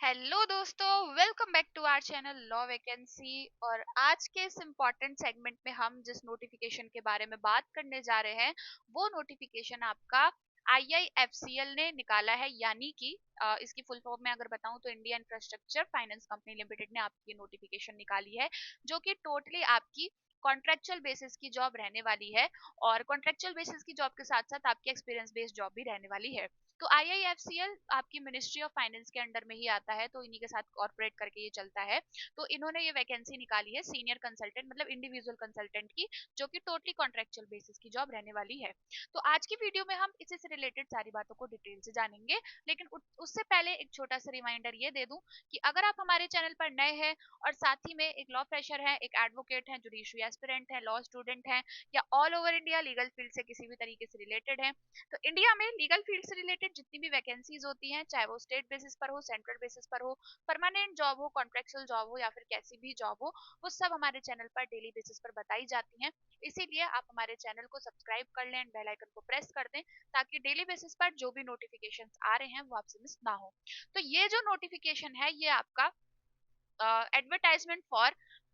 Hello दोस्तों, welcome back to our channel law vacancy. और आज के इस इम्पॉर्टेंट सेगमेंट में हम जिस नोटिफिकेशन के बारे में बात करने जा रहे हैं वो नोटिफिकेशन आपका IIFCL ने निकाला है, यानी कि इसकी फुल फॉर्म में अगर बताऊं तो India infrastructure finance company limited ने आपकी ये नोटिफिकेशन निकाली है, जो कि टोटली आपकी कॉन्ट्रेक्चुअल बेसिस की जॉब रहने वाली है। और कॉन्ट्रेक्चुअल बेसिस की जॉब के साथ साथ आपकी एक्सपीरियंस बेस्ड जॉब भी रहने वाली है। तो IIFCL आपकी मिनिस्ट्री ऑफ फाइनेंस के अंडर में ही आता है, तो इन्हीं के साथ कॉर्पोरेट करके ये चलता है। तो इन्होंने ये वैकेंसी निकाली है सीनियर कंसल्टेंट मतलब इंडिविजुअल कंसल्टेंट की, जो कि टोटली कॉन्ट्रेक्चुअल बेसिस की जॉब रहने वाली है। तो आज की वीडियो में हम इसी से रिलेटेड सारी बातों को डिटेल से जानेंगे, लेकिन उससे पहले एक छोटा सा रिमाइंडर ये दे दूं कि अगर आप हमारे चैनल पर नए हैं और साथ ही में एक लॉ फ्रेशर है, एक एडवोकेट है, जुडिशरी एस्पिरेंट है, लॉ स्टूडेंट है, या all over India legal field से किसी भी तरीके से रिलेटेड है, तो इंडिया में लीगल फील्ड से रिलेटेड जितनी भी वैकेंसीज होती हैं, चाहे वो स्टेट बेसिस पर हो, सेंट्रल बेसिस पर हो, परमानेंट जॉब हो, कॉन्ट्रेक्चुअल जॉब हो, या फिर कैसी भी जॉब हो, वो सब हमारे चैनल पर डेली बेसिस पर बताई जाती हैं। इसीलिए आप हमारे चैनल को सब्सक्राइब कर लें, बेल आइकन को प्रेस कर दें, ताकि डेली बेसिस पर जो भी नोटिफिकेशन आ रहे हैं वो आपसे मिस ना हो। तो ये जो नोटिफिकेशन है ये आपका advertisement for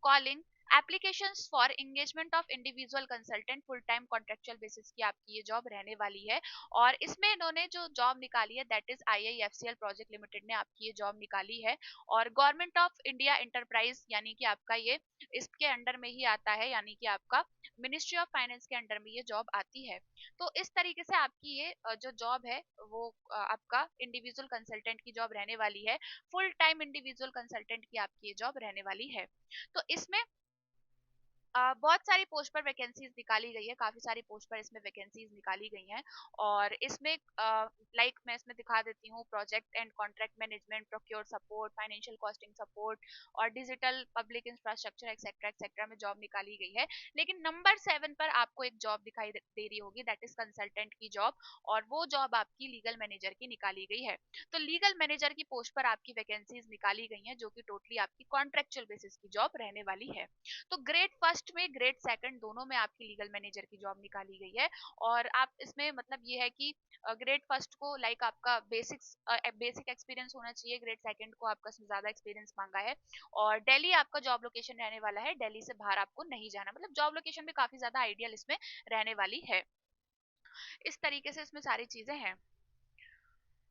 calling applications for engagement of individual consultant full time contractual basis की आपकी ये जॉब रहने वाली है। और इसमें इन्होंने जो जॉब निकाली है that is IIFCL project limited ने आपकी ये जॉब निकाली है। और गवर्नमेंट ऑफ इंडिया एंटरप्राइज यानी कि आपका ये इसके अंडर में ही आता है, यानी कि आपका मिनिस्ट्री ऑफ फाइनेंस के अंडर में ये जॉब आती है। तो इस तरीके से आपकी ये जो जॉब है वो आपका इंडिविजुअल कंसल्टेंट की जॉब रहने वाली है। फुल टाइम इंडिविजुअल कंसल्टेंट की आपकी ये जॉब रहने वाली है। तो इसमें बहुत सारी पोस्ट पर वैकेंसीज निकाली गई है, काफी सारी पोस्ट पर इसमें वैकेंसीज निकाली गई हैं। और इसमें लाइक मैं इसमें दिखा देती हूँ, project and contract management, procure support, financial costing support, और digital public infrastructure etcetera etcetera में जॉब निकाली गई है। लेकिन नंबर 7 पर आपको एक जॉब दिखाई दे रही होगी, दैट इज कंसल्टेंट की जॉब, और वो जॉब आपकी लीगल मैनेजर की निकाली गई है। तो लीगल मैनेजर की पोस्ट पर आपकी वैकेंसीज निकाली गई हैं, जो कि टोटली आपकी कॉन्ट्रेक्चुअल बेसिस की जॉब रहने वाली है। तो ग्रेड फर्स्ट में ग्रेड सेकंड दोनों में आपकी लीगल मैनेजर की जॉब निकाली गई है। और आप इसमें मतलब ये है कि ग्रेड फर्स्ट को लाइक आपका बेसिक एक्सपीरियंस होना चाहिए, ग्रेड सेकंड को आपका ज्यादा एक्सपीरियंस मांगा है। और दिल्ली आपका जॉब लोकेशन रहने वाला है, दिल्ली से बाहर आपको नहीं जाना, मतलब जॉब लोकेशन भी काफी ज्यादा आइडियल इसमें रहने वाली है। इस तरीके से इसमें सारी चीजें हैं।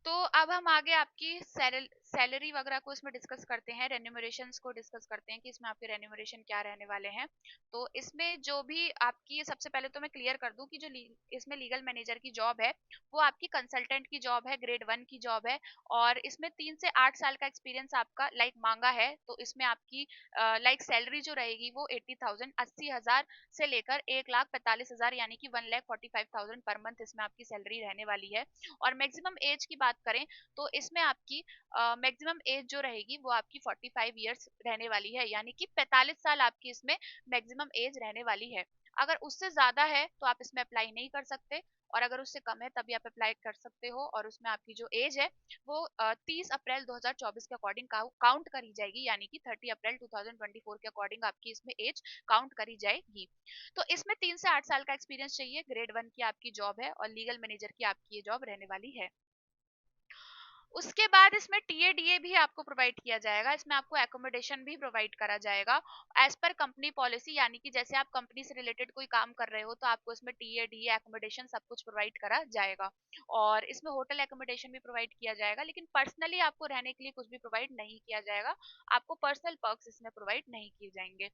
तो अब हम आगे आपकी सैलरी वगैरह को इसमें डिस्कस करते हैं, रेन्यूमरेशंस को डिस्कस करते हैं कि इसमें आपके रेन्यूमरेशन क्या रहने वाले हैं। तो इसमें जो भी आपकी, सबसे पहले तो मैं क्लियर कर दूं कि जो इसमें लीगल मैनेजर की जॉब है वो आपकी कंसल्टेंट की जॉब है, ग्रेड 1 की जॉब है। और इसमें 3 से 8 साल का एक्सपीरियंस आपका लाइक मांगा है। तो इसमें आपकी लाइक सैलरी जो रहेगी वो 80,000 80,000 से लेकर 1,45,000 यानी कि 1,45,000 पर मंथ इसमें आपकी सैलरी रहने वाली है। और मैक्सिमम एज की बात करें तो इसमें आपकी मैक्सिमम एज जो रहेगी वो आपकी 45 ईयर्स रहने वाली है, यानी कि 45 साल आपकी इसमें मैक्सिमम एज रहने वाली है। अगर उससे ज्यादा है तो आप इसमें अप्लाई नहीं कर सकते, और अगर उससे कम है तभी आप अप्लाई कर सकते हो। और उसमें आपकी जो एज है वो 30 अप्रैल 2024 के अकॉर्डिंग काउंट करी जाएगी, यानी कि 30 अप्रैल 2024 के अकॉर्डिंग आपकी इसमें एज काउंट करी जाएगी। तो इसमें 3 से 8 साल का एक्सपीरियंस चाहिए, ग्रेड 1 की आपकी जॉब है, और लीगल मैनेजर की आपकी ये जॉब रहने वाली है। उसके बाद इसमें TADA भी आपको प्रोवाइड किया जाएगा, इसमें आपको एकोमोडेशन भी प्रोवाइड करा जाएगा एज पर कंपनी पॉलिसी, यानी कि जैसे आप कंपनी से रिलेटेड कोई काम कर रहे हो तो आपको इसमें TADA एकोमोडेशन सब कुछ प्रोवाइड करा जाएगा। और इसमें होटल एकोमोडेशन भी प्रोवाइड किया जाएगा, लेकिन पर्सनली आपको रहने के लिए कुछ भी प्रोवाइड नहीं किया जाएगा, आपको पर्सनल पर्क्स इसमें प्रोवाइड नहीं किए जाएंगे।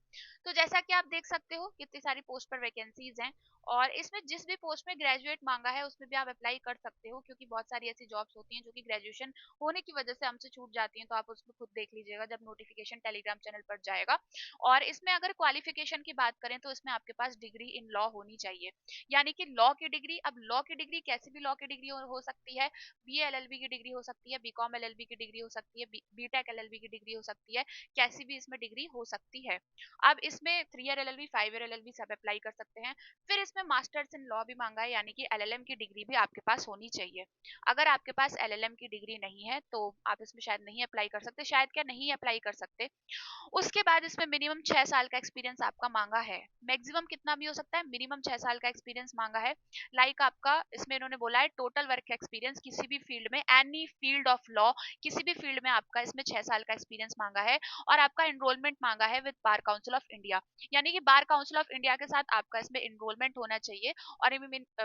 तो जैसा कि आप देख सकते हो कितनी सारी पोस्ट पर वैकेंसीज हैं, और इसमें जिस भी पोस्ट में ग्रेजुएट मांगा है उसमें भी आप अप्लाई कर सकते हो, क्योंकि बहुत सारी ऐसी जॉब्स होती हैं जो कि ग्रेजुएशन होने की वजह से हमसे छूट जाती हैं। तो आप उसमें खुद देख लीजिएगा जब नोटिफिकेशन टेलीग्राम चैनल पर जाएगा। और इसमें अगर क्वालिफिकेशन की बात करें तो इसमें आपके पास डिग्री इन लॉ होनी चाहिए, यानी कि लॉ की डिग्री। अब लॉ की डिग्री कैसी भी लॉ की डिग्री हो सकती है, BA LLB की डिग्री हो सकती है, BCom LLB की डिग्री हो सकती है, BTech LLB की डिग्री हो सकती है, कैसी भी इसमें डिग्री हो सकती है। अब इसमें 3 ईयर LLB 5 ईयर LLB सब अप्लाई कर सकते हैं। फिर इसमें मास्टर्स इन लॉ भी मांगा है, यानी कि LLM की डिग्री भी आपके पास होनी चाहिए। अगर आपके पास LLM की डिग्री डिग्री नहीं है तो आप इसमें शायद नहीं अप्लाई कर सकते, शायद क्या नहीं अप्लाई कर सकते। उसके बाद इसमें मिनिमम 6 साल का एक्सपीरियंस आपका मांगा है, मैक्सिमम कितना भी हो सकता है, मिनिमम 6 साल का एक्सपीरियंस मांगा है। लाइक आपका इसमें इन्होंने बोला है टोटल वर्क एक्सपीरियंस किसी भी फील्ड में, एनी फील्ड ऑफ लॉ, किसी भी फील्ड में आपका इसमें 6 साल का एक्सपीरियंस मांगा है। और आपका एनरोलमेंट मांगा है with bar council of India, यानी कि बार काउंसिल ऑफ इंडिया के साथ आपका इसमें एनरोलमेंट होना चाहिए। और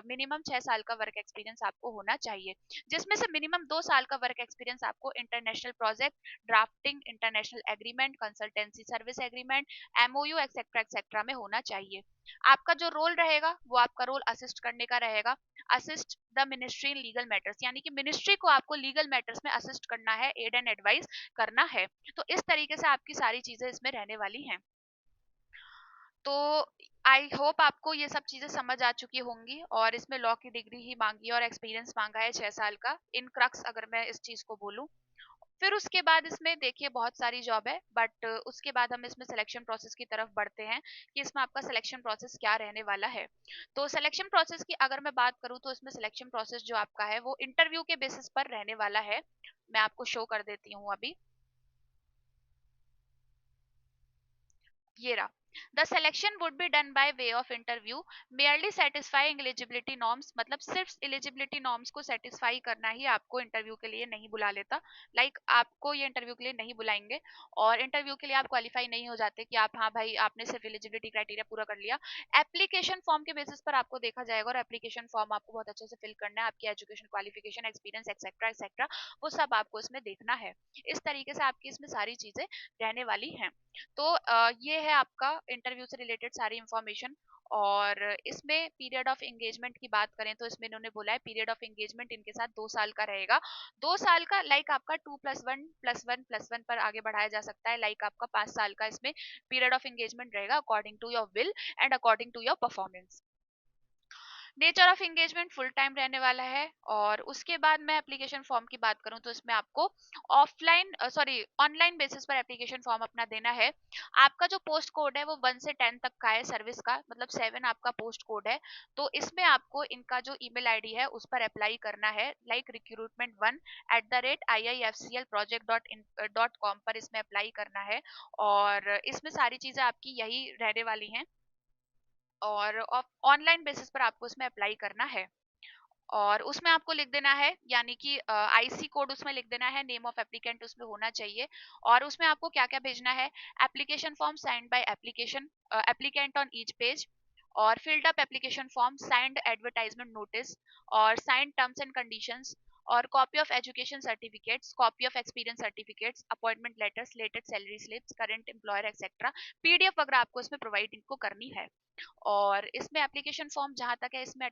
मिनिमम 6 साल का वर्क एक्सपीरियंस आपको होना चाहिए, जिसमें से मिनिमम 2 साल का वर्क एक्सपीरियंस आपको international project, drafting, international agreement, consultancy service agreement, MOU etcetera etcetera में होना चाहिए। आपका जो रोल रहेगा वो आपका रोल असिस्ट करने का रहेगा, assist the ministry in legal matters, यानी कि मिनिस्ट्री को आपको लीगल मैटर्स में असिस्ट करना है, एड एंड एडवाइस करना है। तो इस तरीके से आपकी सारी चीजें इसमें रहने वाली हैं। तो आई होप आपको ये सब चीजें समझ आ चुकी होंगी, और इसमें लॉ की डिग्री ही मांगी है और एक्सपीरियंस मांगा है 6 साल का, इन क्रक्स अगर मैं इस चीज को बोलूं। फिर उसके बाद इसमें देखिए बहुत सारी जॉब है, बट उसके बाद हम इसमें सिलेक्शन प्रोसेस की तरफ बढ़ते हैं कि इसमें आपका सिलेक्शन प्रोसेस क्या रहने वाला है। तो सिलेक्शन प्रोसेस की अगर मैं बात करूं तो इसमें सिलेक्शन प्रोसेस जो आपका है वो इंटरव्यू के बेसिस पर रहने वाला है। मैं आपको शो कर देती हूँ अभी, ये रहा। The selection would be done by way of interview, merely satisfying eligibility norms, मतलब सिर्फ एलिजिबिलिटी नॉर्म्स को सेटिस्फाई करना ही आपको इंटरव्यू के लिए नहीं बुला लेता। आपको ये इंटरव्यू के लिए नहीं बुलाएंगे, और इंटरव्यू के लिए आप क्वालिफाई नहीं हो जाते कि आप, हाँ भाई आपने सिर्फ एलिजिबिलिटी क्राइटेरिया पूरा कर लिया। एप्लीकेशन फॉर्म के बेसिस पर आपको देखा जाएगा, और एप्लीकेशन फॉर्म आपको बहुत अच्छे से फिल करना है, आपकी education qualification experience etcetera etcetera वो सब आपको इसमें देखना है। इस तरीके से आपकी इसमें सारी चीजें रहने वाली हैं। तो ये है आपका इंटरव्यू से रिलेटेड सारी इंफॉर्मेशन। और इसमें पीरियड ऑफ एंगेजमेंट की बात करें तो इसमें इन्होंने बोला है पीरियड ऑफ एंगेजमेंट इनके साथ 2 साल का रहेगा। 2 साल का आपका 2+1+1+1 पर आगे बढ़ाया जा सकता है, आपका 5 साल का इसमें पीरियड ऑफ एंगेजमेंट रहेगा according to your will and according to your performance. Nature of engagement full time रहने वाला है। और उसके बाद मैं एप्लीकेशन फॉर्म की बात करूं तो इसमें आपको ऑनलाइन बेसिस पर एप्लीकेशन फॉर्म अपना देना है। आपका जो पोस्ट कोड है वो 1 से 10 तक का है सर्विस का, मतलब 7 आपका पोस्ट कोड है। तो इसमें आपको इनका जो ईमेल आईडी है उस पर अप्लाई करना है, recruitment1@iifcl project.com पर इसमें अप्लाई करना है। और इसमें सारी चीजें आपकी यही रहने वाली हैं, और ऑनलाइन बेसिस पर आपको इसमें अप्लाई करना है। और उसमें आपको लिख देना है, यानी कि आईसी कोड उसमें लिख देना है, नेम ऑफ एप्लीकेंट उसमें होना चाहिए। और उसमें आपको क्या क्या भेजना है, application form signed by applicant on each page, और filled up application form, signed advertisement notice, और साइंड टर्म्स एंड कंडीशंस, और copy of education certificates, copy of experience certificates, appointment letters, latest salary slips, current employer etcetera, PDF वगैरह आपको इसमें provide इनको करनी है। और इसमें एप्लीकेशन फॉर्म जहां तक है इसमें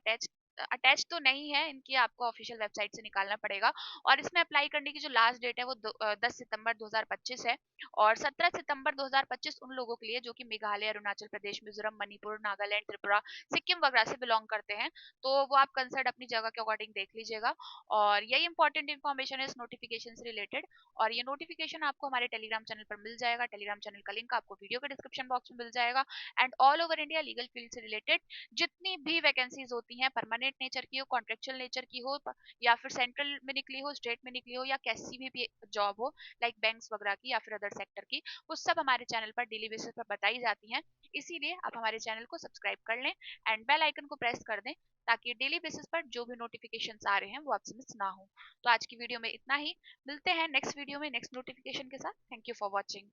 अटैच तो नहीं है, इनकी आपको ऑफिशियल वेबसाइट से निकालना पड़ेगा। और इसमें अप्लाई करने की जो लास्ट डेट है वो 10 सितंबर 2025 है। और 17 सितंबर 2025 उन लोगों के लिए जो कि मेघालय, अरुणाचल प्रदेश, मिजोरम, मणिपुर, नागालैंड, त्रिपुरा, सिक्किम वगैरह से बिलोंग करते हैं। तो वो आप कंसर्ट अपनी जगह के अकॉर्डिंग देख लीजिएगा। और यही इंपॉर्टेंट इन्फॉर्मेशन है इस नोटिफिकेशन से रिलेटेड। और ये नोटिफिकेशन आपको हमारे टेलीग्राम चैनल पर मिल जाएगा, टेलीग्राम चैनल का लिंक आपको वीडियो के डिस्क्रिप्शन बॉक्स में मिल जाएगा। And all over India legal field से रिलेटेड जितनी भी वैकेंसीज होती हैं, परमानेंट नेचर की हो, कॉन्ट्रेक्चुअल नेचर की हो, या फिर सेंट्रल में निकली हो, स्टेट में निकली हो, या कैसी भी जॉब हो, बैंक्स वगैरह की या फिर अदर सेक्टर की, वो सब हमारे चैनल पर डेली बेसिस पर बताई जाती हैं। इसीलिए आप हमारे चैनल को सब्सक्राइब कर लें एंड बेल आइकन को प्रेस कर दें, ताकि डेली बेसिस पर जो भी नोटिफिकेशंस आ रहे हैं वो आपसे मिस ना हो। तो आज की वीडियो में इतना ही, मिलते हैं नेक्स्ट वीडियो में नेक्स्ट नोटिफिकेशन के साथ। Thank you for watching.